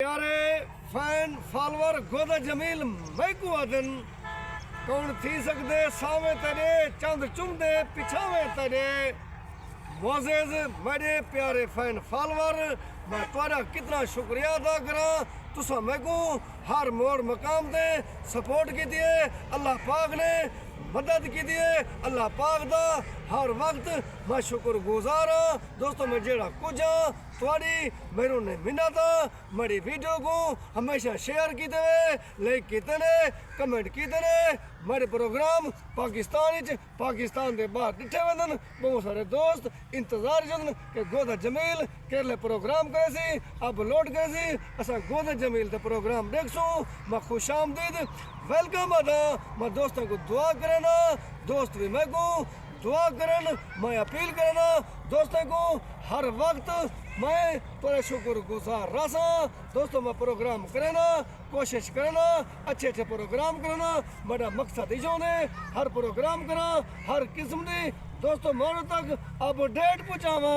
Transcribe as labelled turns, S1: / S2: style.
S1: प्यारे fan follower गोदा जमील मैं को आदन कौन थी सकदे सावे तेरे चंद चुमदे पिछावे तेरे मोजेज मेरे प्यारे फैन फॉलोअर मैं तुम्हारा कितना शुक्रिया अदा करा तुसा मैं को हर मोड़ मकाम दे सपोर्ट की दिए अल्लाह पाक ने मदद की दिए अल्लाह पाक दा हर वक्त मैं शुक्र गुजार हाँ दोस्तों मैं जेड़ा कुछ हाँ थोड़ी मेरू ने मिन्नत मेरी वीडियो को हमेशा शेयर कीते लाइक कीते ने कमेंट कीते ने मेरे प्रोग्राम पाकिस्तान दे बाहर डिठे वंदन बहुत सारे दोस्त इंतजार जन के गोदा जमील केरले प्रोग्राम करे सी अपलोड करे सी असा गोदा जमील दे प्रोग्राम देखसू मैं खुश आमदीद वेलकम अदा मैं दोस्तों को दुआ करना दोस्त भी मैं को दुआ करन मैं अपील करना दोस्तों को हर वक्त मैं तेरे शुक्र गुजार रहा दोस्तों मैं प्रोग्राम करना कोशिश करना अच्छे अच्छे प्रोग्राम करना मेरा मकसद ही ने हर प्रोग्राम करा हर किस्म की दोस्तों मैं तक अपडेट पहुँचावा।